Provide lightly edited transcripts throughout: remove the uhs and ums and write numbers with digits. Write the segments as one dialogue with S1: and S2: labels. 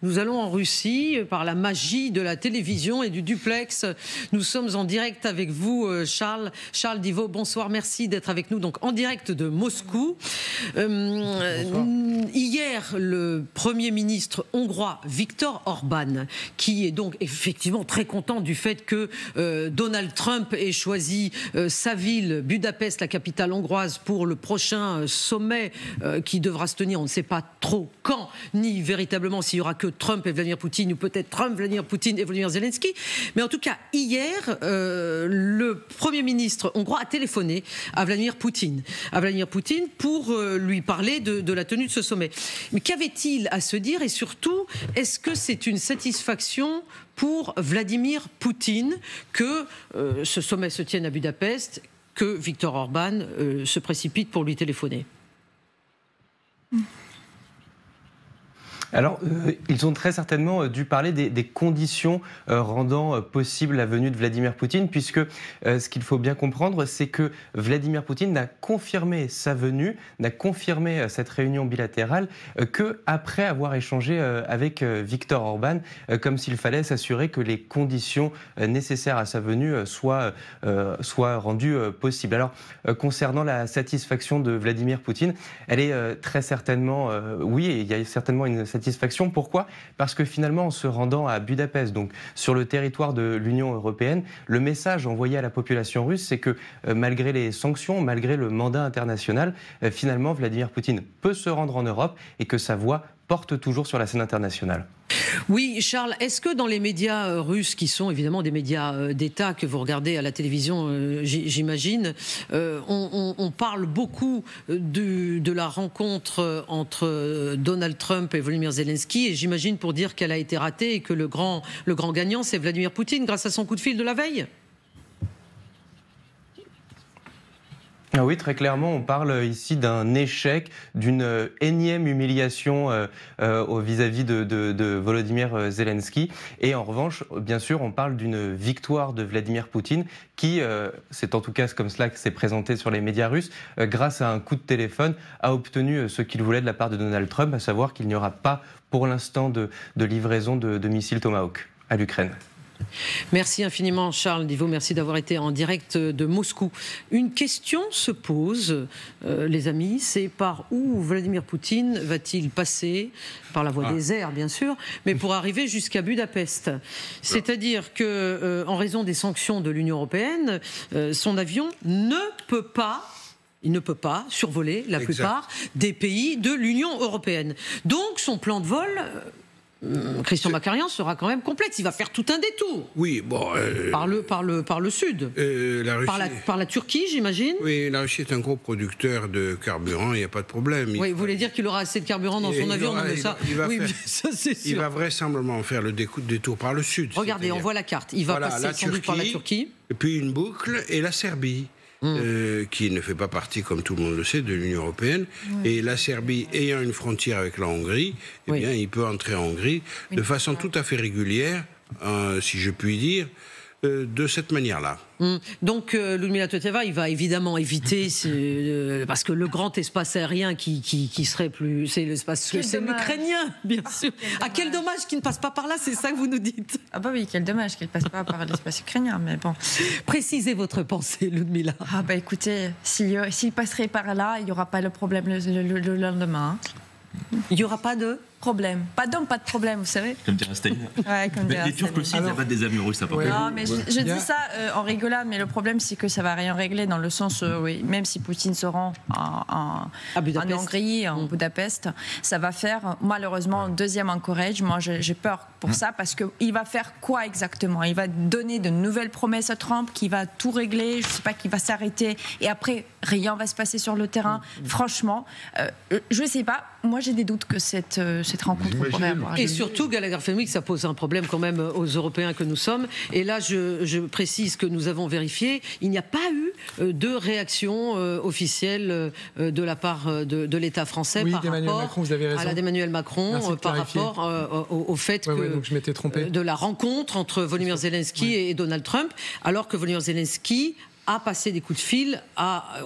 S1: Nous allons en Russie par la magie de la télévision et du duplex. Nous sommes en direct avec vous, Charles Divot. Bonsoir, merci d'être avec nous. Donc en direct de Moscou. Hier, le Premier ministre hongrois Viktor Orban, qui est donc effectivement très content du fait que Donald Trump ait choisi sa ville, Budapest, la capitale hongroise, pour le prochain sommet qui devra se tenir. On ne sait pas trop quand, ni véritablement s'il y aura que Trump et Vladimir Poutine, ou peut-être Trump, Vladimir Poutine et Volodymyr Zelensky. Mais en tout cas, hier, le Premier ministre hongrois a téléphoné à Vladimir Poutine pour lui parler de la tenue de ce sommet. Mais qu'avait-il à se dire, et surtout, est-ce que c'est une satisfaction pour Vladimir Poutine que ce sommet se tienne à Budapest, que Viktor Orban se précipite pour lui téléphoner?
S2: Alors, ils ont très certainement dû parler des conditions rendant possible la venue de Vladimir Poutine, puisque ce qu'il faut bien comprendre, c'est que Vladimir Poutine n'a confirmé sa venue, n'a confirmé cette réunion bilatérale qu'après avoir échangé avec Viktor Orban, comme s'il fallait s'assurer que les conditions nécessaires à sa venue soient rendues possibles. Alors, concernant la satisfaction de Vladimir Poutine, elle est très certainement, oui, il y a certainement une satisfaction. Pourquoi ? Parce que finalement, en se rendant à Budapest, donc sur le territoire de l'Union européenne, le message envoyé à la population russe, c'est que malgré les sanctions, malgré le mandat international, finalement, Vladimir Poutine peut se rendre en Europe et que sa voix porte toujours sur la scène internationale.
S1: Oui, Charles, est-ce que dans les médias russes, qui sont évidemment des médias d'État que vous regardez à la télévision, j'imagine, on parle beaucoup de la rencontre entre Donald Trump et Volodymyr Zelensky, et j'imagine pour dire qu'elle a été ratée et que le grand gagnant, c'est Vladimir Poutine, grâce à son coup de fil de la veille?
S2: Ah oui, très clairement, on parle ici d'un échec, d'une énième humiliation vis-à-vis de Volodymyr Zelensky. Et en revanche, bien sûr, on parle d'une victoire de Vladimir Poutine qui, c'est en tout cas comme cela que c'est présenté sur les médias russes, grâce à un coup de téléphone, a obtenu ce qu'il voulait de la part de Donald Trump, à savoir qu'il n'y aura pas pour l'instant de livraison de missiles Tomahawk à l'Ukraine.
S1: Merci infiniment Charles Divot, merci d'avoir été en direct de Moscou. Une question se pose, les amis, c'est par où Vladimir Poutine va-t-il passer, par la voie des airs bien sûr, mais pour arriver jusqu'à Budapest. C'est-à-dire que, en raison des sanctions de l'Union européenne, son avion ne peut pas survoler la plupart des pays de l'Union européenne. Donc son plan de vol... Christian Bakarian sera quand même complexe. Il va faire tout un détour.
S3: Oui, bon.
S1: Par le sud.
S3: La Russie,
S1: par la Turquie, j'imagine.
S3: Oui, la Russie est un gros producteur de carburant, il n'y a pas de problème.
S1: Oui, vous voulez dire qu'il aura assez de carburant dans son avion?
S3: Il va vraisemblablement faire le détour par le sud.
S1: Regardez, on voit la carte. Il va passer sans doute par la Turquie.
S3: Et puis une boucle et la Serbie. Qui ne fait pas partie, comme tout le monde le sait, de l'Union européenne. Et la Serbie ayant une frontière avec la Hongrie, eh bien, il peut entrer en Hongrie de façon tout à fait régulière, si je puis dire, de cette manière-là.
S1: Donc Ludmila Touteva, il va évidemment éviter parce que le grand espace aérien qui serait plus, c'est l'espace, c'est l'ukrainien, bien sûr. Quel dommage qu'il ne passe pas par là, c'est ça que vous nous dites.
S4: Ah bah oui, quel dommage qu'il ne passe pas par l'espace ukrainien, mais bon.
S1: Précisez votre pensée, Ludmila.
S4: Ah bah écoutez, s'il passerait par là, il n'y aura pas le problème le lendemain.
S1: Il n'y aura pas de
S4: problème. Pas d'homme, pas de problème, vous savez.
S5: Comme dirait Staline.
S4: Ouais, comme dirait
S5: les Turcs aussi, ils abattent des avions russes à peu près.
S4: Non, mais je dis ça en rigolade, mais le problème, c'est que ça ne va rien régler dans le sens, oui, même si Poutine se rend en Hongrie, en Budapest, ça va faire, malheureusement, deuxième encourage. Moi, j'ai peur pour ça, parce qu'il va faire quoi exactement? Il va donner de nouvelles promesses à Trump, qui va tout régler, je ne sais pas, qui va s'arrêter, et après, rien va se passer sur le terrain. Franchement, je ne sais pas. Moi, j'ai des doutes que cette rencontre pourrait avoir lieu.
S1: Et surtout, Gallagher Fenwick, ça pose un problème quand même aux Européens que nous sommes. Et là, je précise que nous avons vérifié, il n'y a pas eu de réaction officielle de la part de l'État français par rapport à la d'Emmanuel Macron, par rapport au fait
S6: donc je m'étais trompé.
S1: de la rencontre entre Volodymyr Zelensky et Donald Trump, alors que Volodymyr Zelensky à passer des coups de fil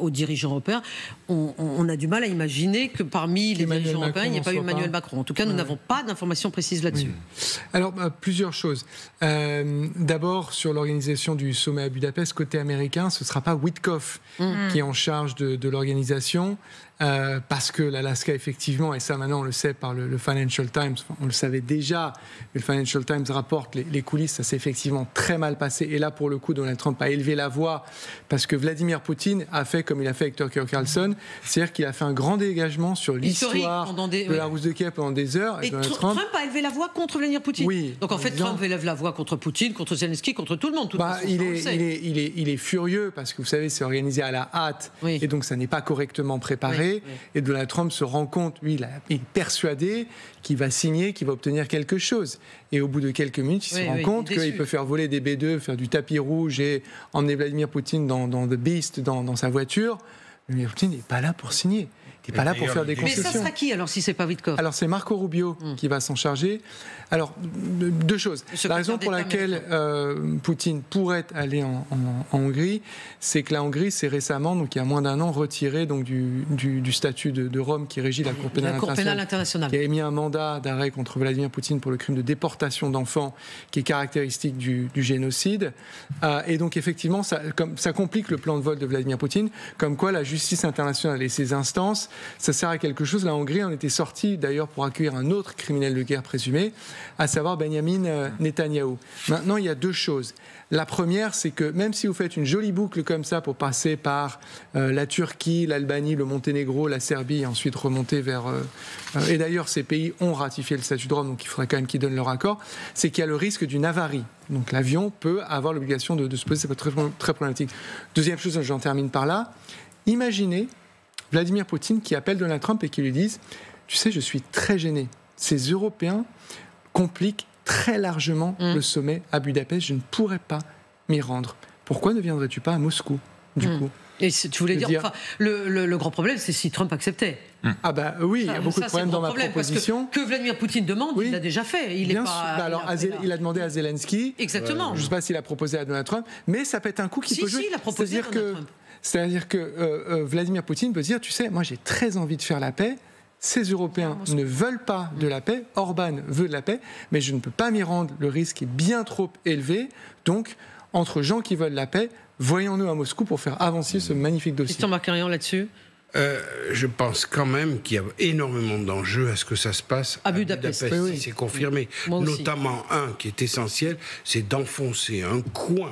S1: aux dirigeants européens. On a du mal à imaginer que parmi les dirigeants européens, il n'y ait pas eu Emmanuel Macron. En tout cas, nous n'avons pas d'informations précises là-dessus.
S6: Oui. Alors, plusieurs choses. D'abord, sur l'organisation du sommet à Budapest, côté américain, ce ne sera pas Witkoff qui est en charge de l'organisation. Parce que l'Alaska, effectivement, et ça maintenant on le sait par le Financial Times, on le savait déjà, mais le Financial Times rapporte les coulisses, ça s'est effectivement très mal passé. Et là, pour le coup, Donald Trump a élevé la voix parce que Vladimir Poutine a fait comme il a fait avec Tucker Carlson, c'est-à-dire qu'il a fait un grand dégagement sur l'histoire de la Rousse de Kiev pendant des heures.
S1: Et Trump a élevé la voix contre Vladimir Poutine.
S6: Oui,
S1: donc en fait, Trump élève la voix contre Poutine, contre Zelensky, contre tout le monde.
S6: Il est furieux parce que vous savez, c'est organisé à la hâte et donc ça n'est pas correctement préparé. Oui. Et Donald Trump se rend compte, lui, il est persuadé qu'il va signer, qu'il va obtenir quelque chose. Et au bout de quelques minutes, il se rend compte qu'il peut faire voler des B-2, faire du tapis rouge et emmener Vladimir Poutine dans The Beast, dans sa voiture. Vladimir Poutine n'est pas là pour signer. Il n'est pas là pour faire des concessions.
S1: Mais ça sera qui alors si c'est pas Witkoff ?
S6: Alors c'est Marco Rubio qui va s'en charger. Alors deux choses. La raison pour laquelle Poutine pourrait aller en Hongrie, c'est que la Hongrie s'est récemment, donc il y a moins d'un an, retirée donc du statut de Rome qui régit la Cour pénale internationale, qui a émis un mandat d'arrêt contre Vladimir Poutine pour le crime de déportation d'enfants, qui est caractéristique du génocide. Et donc effectivement, ça complique le plan de vol de Vladimir Poutine, comme quoi la justice internationale et ses instances, ça sert à quelque chose. La Hongrie en était sortie d'ailleurs pour accueillir un autre criminel de guerre présumé, à savoir Benyamin Netanyahou. Maintenant, il y a deux choses. La première, c'est que même si vous faites une jolie boucle comme ça pour passer par la Turquie, l'Albanie, le Monténégro, la Serbie, et ensuite remonter vers... et d'ailleurs, ces pays ont ratifié le statut de Rome, donc il faudrait quand même qu'ils donnent leur accord, c'est qu'il y a le risque d'une avarie. Donc l'avion peut avoir l'obligation de se poser, c'est très, très problématique. Deuxième chose, j'en termine par là. Imaginez Vladimir Poutine qui appelle Donald Trump et qui lui disent « Tu sais, je suis très gêné. Ces Européens compliquent très largement le sommet à Budapest. Je ne pourrais pas m'y rendre. Pourquoi ne viendrais-tu pas à Moscou, du coup ?»
S1: Et tu voulais dire, enfin, le grand problème, c'est si Trump acceptait.
S6: Ah bah oui, il y a beaucoup de problèmes dans ma proposition.
S1: Que Vladimir Poutine demande, il l'a déjà fait. Il
S6: a demandé à Zelensky.
S1: Exactement.
S6: Je ne sais pas s'il a proposé à Donald Trump, mais ça peut être un coup qui peut jouer.
S1: Si, il a proposé à Donald Trump.
S6: C'est-à-dire que Vladimir Poutine peut dire, tu sais, moi j'ai très envie de faire la paix, ces Européens ne veulent pas de la paix, Orban veut de la paix, mais je ne peux pas m'y rendre, le risque est bien trop élevé, donc entre gens qui veulent la paix, voyons-nous à Moscou pour faire avancer ce magnifique dossier.
S1: Christian Marcarian là-dessus ?
S3: Je pense quand même qu'il y a énormément d'enjeux à ce que ça se passe à Budapest. Oui. C'est confirmé. Notamment un qui est essentiel, c'est d'enfoncer un coin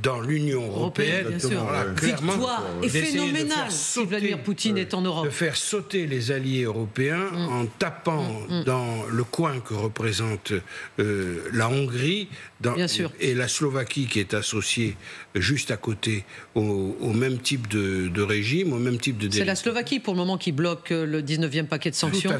S3: dans l'Union européenne.
S1: Bien sûr. Victoire est phénoménale si Vladimir Poutine est en Europe.
S3: De faire sauter les alliés européens en tapant dans le coin que représente la Hongrie et la Slovaquie qui est associée juste à côté au même type de régime, au même type de dérive.
S1: C'est la Slovaquie pour le moment qui bloque le 19e paquet de sanctions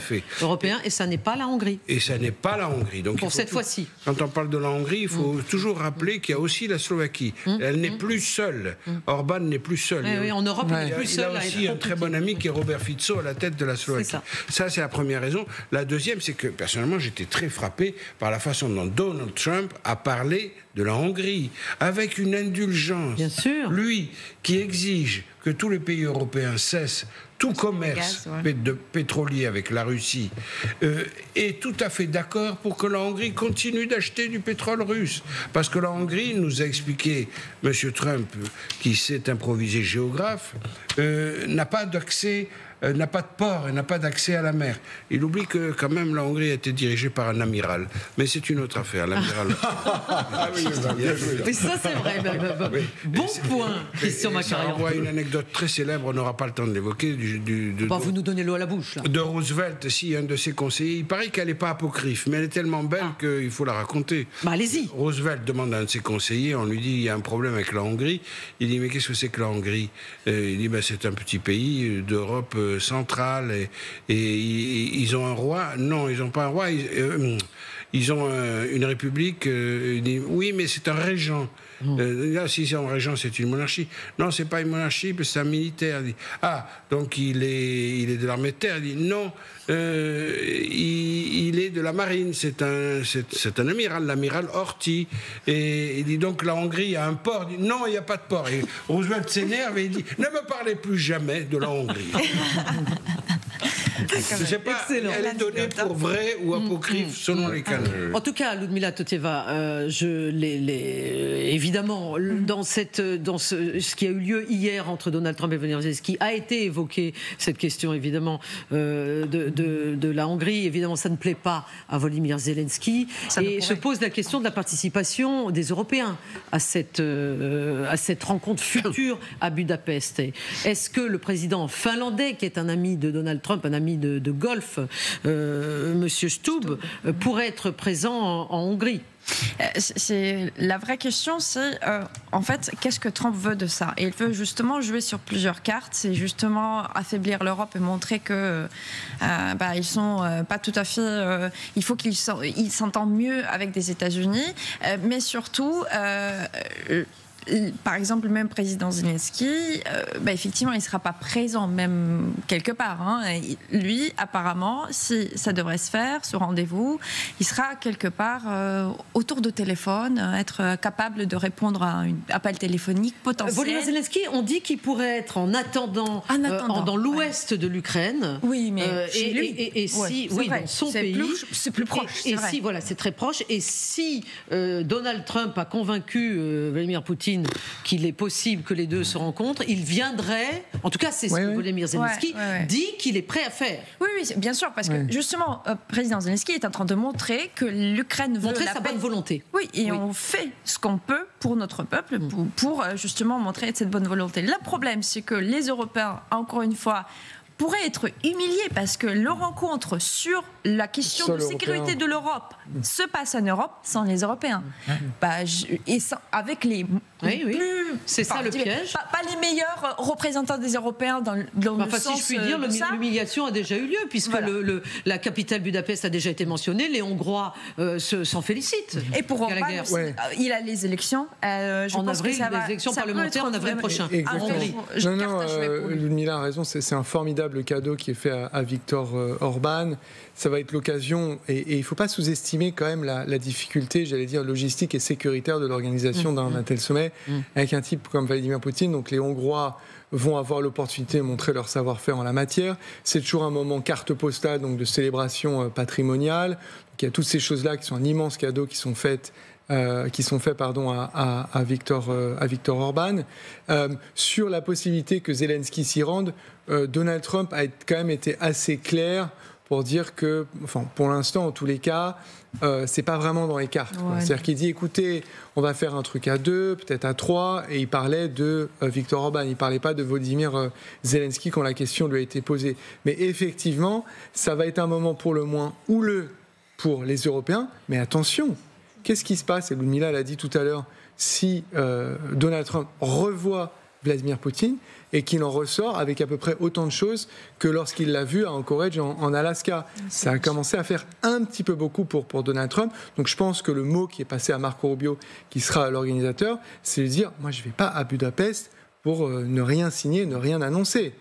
S1: européens et ça n'est pas la Hongrie.
S3: Et ça n'est pas la Hongrie. Donc
S1: pour cette fois-ci.
S3: Quand on parle de la Hongrie, il faut toujours rappeler qu'il y a aussi la Slovaquie. Elle n'est plus seule. Orban n'est plus seul.
S1: Oui, en Europe, il n'est plus seul.
S3: Il a aussi un très bon ami qui est Robert Fico à la tête de la Slovaquie. Ça, c'est la première raison. La deuxième, c'est que personnellement, j'étais très frappé par la façon dont Donald Trump a parlé de la Hongrie, avec une indulgence.
S1: Bien sûr.
S3: Lui, qui exige que tous les pays européens cessent tout commerce pétrolier avec la Russie, est tout à fait d'accord pour que la Hongrie continue d'acheter du pétrole russe. Parce que la Hongrie, nous a expliqué M. Trump, qui s'est improvisé géographe, n'a pas d'accès, n'a pas de port et n'a pas d'accès à la mer. Il oublie que quand même la Hongrie a été dirigée par un amiral. Mais c'est une autre affaire, l'amiral.
S1: Mais ça c'est vrai. Bon point, Christian Macarian.
S3: Ça renvoie une anecdote très célèbre, on n'aura pas le temps de l'évoquer.
S1: Vous nous donnez l'eau à la bouche. Là.
S3: De Roosevelt, si un de ses conseillers, il paraît qu'elle n'est pas apocryphe, mais elle est tellement belle qu'il faut la raconter.
S1: Allez-y.
S3: Roosevelt demande à un de ses conseillers, on lui dit il y a un problème avec la Hongrie. Il dit mais qu'est-ce que c'est que la Hongrie? Il dit c'est un petit pays d'Europe centrale et ils ont un roi. Non, ils n'ont pas un roi. ils ont une république. Oui, mais c'est un régent. Là, si c'est un régent, c'est une monarchie. Non, c'est pas une monarchie, c'est un militaire. Ah, donc il est de l'armée de terre. Il dit non, il est de la marine. C'est un amiral, l'amiral Horthy. Et il dit donc la Hongrie a un port. Il dit non, il n'y a pas de port. Et Roosevelt s'énerve et il dit ne me parlez plus jamais de la Hongrie. Je ne sais pas, excellent. Elle est donnée pour vraie ou apocryphe selon les canons.
S1: En tout cas, Ludmila Toteva, évidemment, dans ce qui a eu lieu hier entre Donald Trump et Volodymyr Zelensky, a été évoquée cette question, évidemment, de la Hongrie. Évidemment, ça ne plaît pas à Volodymyr Zelensky. Et se pose la question de la participation des Européens à cette rencontre future à Budapest. Est-ce que le président finlandais, qui est un ami de Donald Trump, un ami de golf, Monsieur Stubb, pourrait être présent en Hongrie?
S4: La vraie question, c'est en fait, qu'est-ce que Trump veut de ça? Et il veut justement jouer sur plusieurs cartes. C'est justement affaiblir l'Europe et montrer que ils sont pas tout à fait. Il faut qu'ils s'entendent mieux avec des États-Unis, mais surtout. Par exemple, le même président Zelensky, effectivement, il ne sera pas présent, même quelque part. Hein. Lui, apparemment, si ça devrait se faire, ce rendez-vous, il sera quelque part autour de téléphone, être capable de répondre à un appel téléphonique potentiel.
S1: Volodymyr Zelensky, on dit qu'il pourrait être en attendant dans l'ouest de l'Ukraine.
S4: Oui, mais chez lui.
S1: Dans son pays.
S4: C'est plus proche.
S1: C'est très proche. Et si Donald Trump a convaincu Vladimir Poutine qu'il est possible que les deux se rencontrent, il viendrait, en tout cas c'est ce que Volodymyr Zelensky dit qu'il est prêt à faire.
S4: Oui, bien sûr, parce que justement, président Zelensky est en train de montrer que l'Ukraine veut
S1: montrer sa bonne volonté.
S4: Oui, et on fait ce qu'on peut pour notre peuple, pour justement montrer cette bonne volonté. Le problème, c'est que les Européens, encore une fois, pourrait être humilié parce que le rencontre sur la question de sécurité de l'Europe se passe en Europe sans les Européens. Avec les
S1: c'est ça le piège.
S4: Pas les meilleurs représentants des Européens dans le sens
S1: si je puis dire, l'humiliation a déjà eu lieu puisque la capitale Budapest a déjà été mentionnée. Les Hongrois s'en félicitent.
S4: Et pour Orbán, il a les élections.
S1: En avril, les élections parlementaires en avril prochain.
S6: En Hongrie. Ludmila a raison. C'est un formidable cadeau qui est fait à Viktor Orban. Ça va être l'occasion, et il ne faut pas sous-estimer quand même la difficulté, j'allais dire, logistique et sécuritaire de l'organisation d'un tel sommet, avec un type comme Vladimir Poutine. Donc les Hongrois vont avoir l'opportunité de montrer leur savoir-faire en la matière. C'est toujours un moment carte postale, donc de célébration patrimoniale. Donc il y a toutes ces choses-là qui sont un immense cadeau qui sont faits à Viktor Orban. Sur la possibilité que Zelensky s'y rende, Donald Trump a quand même été assez clair pour dire que, pour l'instant, en tous les cas, c'est pas vraiment dans les cartes. C'est-à-dire qu'il dit, écoutez, on va faire un truc à 2, peut-être à 3, et il parlait de Viktor Orban, il parlait pas de Volodymyr Zelensky quand la question lui a été posée. Mais effectivement, ça va être un moment pour le moins houleux pour les Européens, mais attention, qu'est-ce qui se passe, et Ludmila l'a dit tout à l'heure, si Donald Trump revoit Vladimir Poutine et qu'il en ressort avec à peu près autant de choses que lorsqu'il l'a vu à Anchorage en Alaska. Ça a commencé à faire un petit peu beaucoup pour Donald Trump. Donc je pense que le mot qui est passé à Marco Rubio, qui sera l'organisateur, c'est de dire « moi je ne vais pas à Budapest pour ne rien signer, ne rien annoncer ».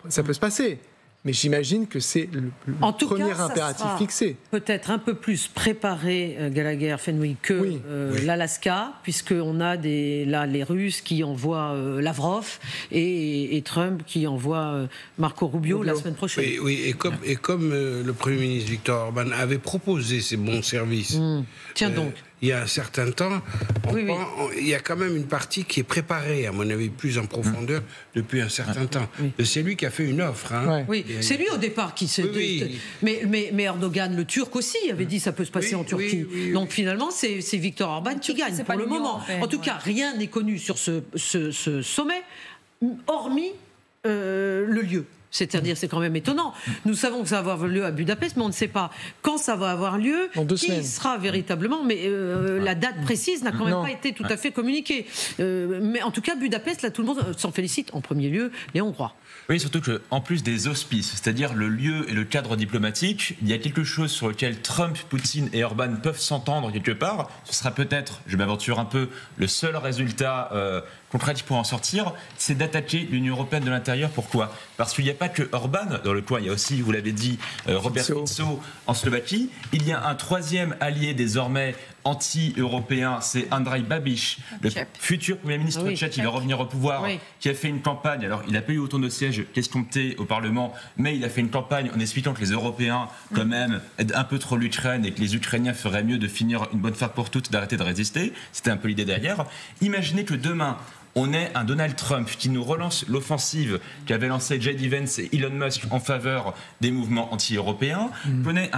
S6: Ça peut se passer. Mais j'imagine que c'est le premier impératif fixé.
S1: Peut-être un peu plus préparé, Gallagher, Fenwick, que l'Alaska, puisqu'on a les Russes qui envoient Lavrov et Trump qui envoie Marco Rubio la semaine prochaine.
S3: Et comme le Premier ministre Viktor Orban avait proposé ces bons services.
S1: Tiens donc.
S3: Il y a un certain temps, il y a quand même une partie qui est préparée, à mon avis, plus en profondeur depuis un certain temps. C'est lui qui a fait une offre.
S1: C'est lui au départ qui s'est... Mais Erdogan, le Turc aussi, avait dit ça peut se passer en Turquie. Donc finalement, c'est Viktor Orban qui gagne pour le moment. En tout cas, rien n'est connu sur ce sommet, hormis le lieu. C'est-à-dire, c'est quand même étonnant. Nous savons que ça va avoir lieu à Budapest, mais on ne sait pas quand ça va avoir lieu, qui sera véritablement. Mais la date précise n'a quand même pas été tout à fait communiquée. Mais en tout cas, Budapest, là, tout le monde s'en félicite. En premier lieu, les Hongrois.
S5: Oui, surtout qu'en plus des auspices, c'est-à-dire le lieu et le cadre diplomatique, il y a quelque chose sur lequel Trump, Poutine et Orban peuvent s'entendre quelque part. Ce sera peut-être, je m'aventure un peu, le seul résultat concret qui pourra en sortir, c'est d'attaquer l'Union européenne de l'intérieur. Pourquoi ? Parce qu'il n'y a pas que Orban dans le coin, il y a aussi, vous l'avez dit, Robert Fico en Slovaquie. Il y a un troisième allié désormais anti-européen, c'est Andrej Babiš, le futur Premier ministre tchèque qui va revenir au pouvoir, qui a fait une campagne. Alors, il n'a pas eu autant de sièges qu'escompté au Parlement, mais il a fait une campagne en expliquant que les Européens, quand même, aident un peu trop l'Ukraine et que les Ukrainiens feraient mieux de finir une bonne fois pour toutes, d'arrêter de résister. C'était un peu l'idée derrière. Imaginez que demain, on ait un Donald Trump qui nous relance l'offensive qu'avaient lancé J.D. Vance et Elon Musk en faveur des mouvements anti-européens, qu'on ait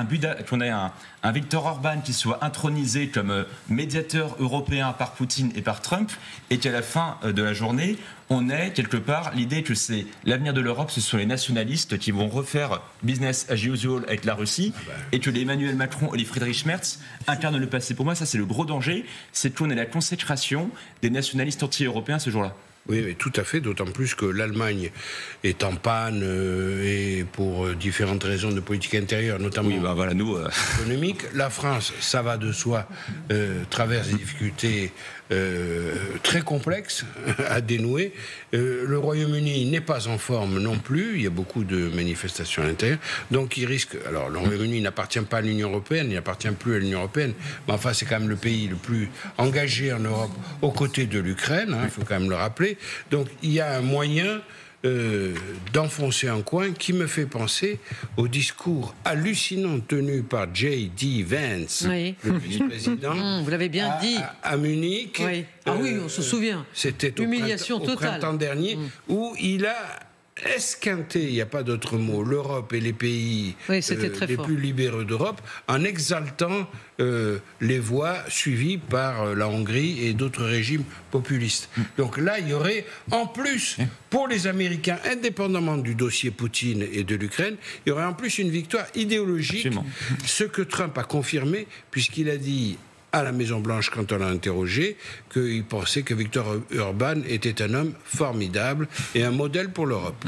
S5: un Viktor Orban qui soit intronisé comme médiateur européen par Poutine et par Trump, et qu'à la fin de la journée, on ait quelque part l'idée que c'est l'avenir de l'Europe, ce sont les nationalistes qui vont refaire business as usual avec la Russie, et que les Emmanuel Macron et les Friedrich Merz incarnent le passé. Pour moi, ça c'est le gros danger, c'est qu'on ait la consécration des nationalistes anti-européens ce jour-là.
S3: Oui, tout à fait, d'autant plus que l'Allemagne est en panne et pour différentes raisons de politique intérieure, notamment économique. La France, ça va de soi, traverse des difficultés très complexes à dénouer. Le Royaume-Uni n'est pas en forme non plus, il y a beaucoup de manifestations à l'intérieur, donc il risque... Alors, le Royaume-Uni n'appartient pas à l'Union européenne, il n'appartient plus à l'Union européenne, mais enfin, c'est quand même le pays le plus engagé en Europe aux côtés de l'Ukraine, il faut quand même le rappeler. Donc il y a un moyen d'enfoncer un coin qui me fait penser au discours hallucinant tenu par J.D. Vance, le vice-président.
S1: Vous l'avez bien dit.
S3: À Munich.
S1: Oui. Oui, on se souvient.
S3: C'était
S1: humiliation
S3: au printemps dernier, où il a esquinté, il n'y a pas d'autre mot, l'Europe et les pays les plus libéraux d'Europe, en exaltant les voies suivies par la Hongrie et d'autres régimes populistes. Donc là, il y aurait, en plus, pour les Américains, indépendamment du dossier Poutine et de l'Ukraine, il y aurait en plus une victoire idéologique, ce que Trump a confirmé, puisqu'il a dit à la Maison-Blanche, quand on l'a interrogé, qu'il pensait que Viktor Orban était un homme formidable et un modèle pour l'Europe.